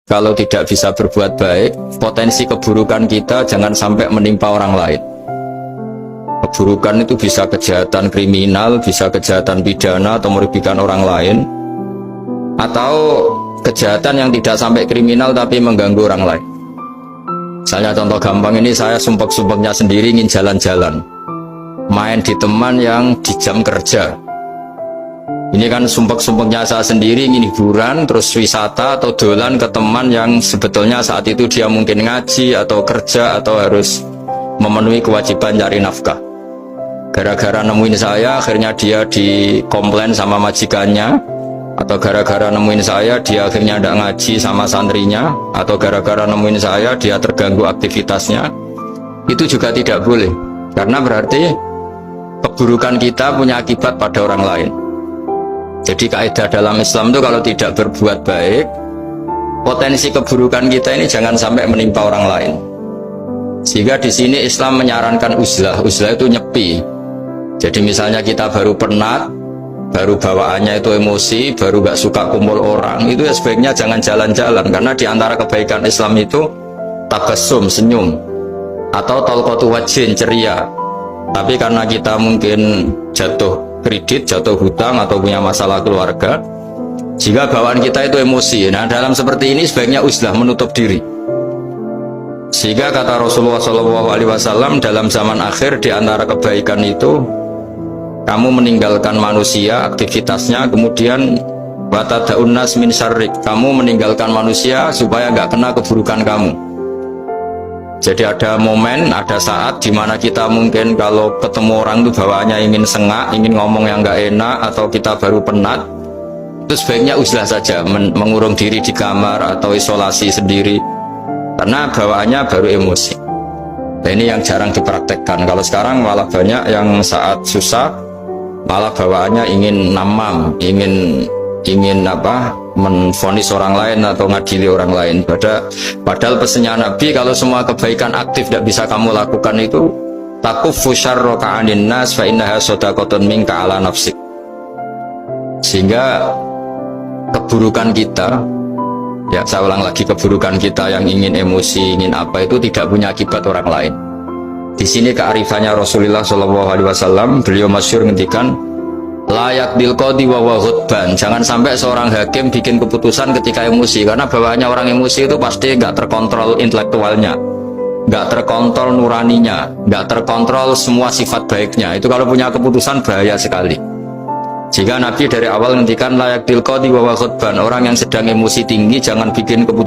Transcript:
kalau tidak bisa berbuat baik, potensi keburukan kita jangan sampai menimpa orang lain. Keburukan itu bisa kejahatan kriminal, bisa kejahatan pidana atau merugikan orang lain, atau kejahatan yang tidak sampai kriminal tapi mengganggu orang lain. Misalnya contoh gampang ini, saya sumpek-sumpeknya sendiri ingin jalan-jalan, main di teman yang di jam kerja. Ini kan sumpek-sumpeknya saya sendiri ingin hiburan, terus wisata atau dolan ke teman yang sebetulnya saat itu dia mungkin ngaji atau kerja atau harus memenuhi kewajiban cari nafkah. Gara-gara nemuin saya, akhirnya dia dikomplain sama majikannya, atau gara-gara nemuin saya, dia akhirnya tidak ngaji sama santrinya, atau gara-gara nemuin saya, dia terganggu aktivitasnya. Itu juga tidak boleh, karena berarti keburukan kita punya akibat pada orang lain. Jadi kaidah dalam Islam itu kalau tidak berbuat baik, potensi keburukan kita ini jangan sampai menimpa orang lain. Sehingga di sini Islam menyarankan uzlah. Uzlah itu nyepi. Jadi misalnya kita baru penat, baru bawaannya itu emosi, baru gak suka kumpul orang, itu ya sebaiknya jangan jalan-jalan. Karena di antara kebaikan Islam itu tabassum, senyum, atau talqatu wajhin, ceria. Tapi karena kita mungkin jatuh kredit, jatuh hutang, atau punya masalah keluarga, jika bawaan kita itu emosi, nah dalam seperti ini sebaiknya uzlah, menutup diri. Sehingga kata Rasulullah SAW, dalam zaman akhir di antara kebaikan itu kamu meninggalkan manusia aktivitasnya, kemudian watada'un nas min syarrik, kamu meninggalkan manusia supaya nggak kena keburukan kamu. Jadi ada momen, ada saat dimana kita mungkin kalau ketemu orang itu bawaannya ingin sengak, ingin ngomong yang nggak enak, atau kita baru penat, itu sebaiknya uzlah saja, mengurung diri di kamar atau isolasi sendiri, karena bawaannya baru emosi. Nah, ini yang jarang dipraktekkan. Kalau sekarang malah banyak yang saat susah malah bawaannya ingin namam, ingin menvonis orang lain atau ngadili orang lain. Padahal pesannya Nabi, kalau semua kebaikan aktif tidak bisa kamu lakukan itu, takuffu syarraka 'anin nas fa innaha shadaqatun minka 'ala nafsik. Sehingga keburukan kita, ya saya ulang lagi, keburukan kita yang ingin emosi, ingin apa, itu tidak punya akibat orang lain. Di sini kearifannya Rasulullah SAW, beliau masyhur ngendikan, layak dilqodi wa ghadban. Jangan sampai seorang hakim bikin keputusan ketika emosi, karena bawaannya orang emosi itu pasti nggak terkontrol intelektualnya, nggak terkontrol nuraninya, nggak terkontrol semua sifat baiknya. Itu kalau punya keputusan bahaya sekali. Jika Nabi dari awal ngendikan layak dilqodi wa ghadban, orang yang sedang emosi tinggi jangan bikin keputusan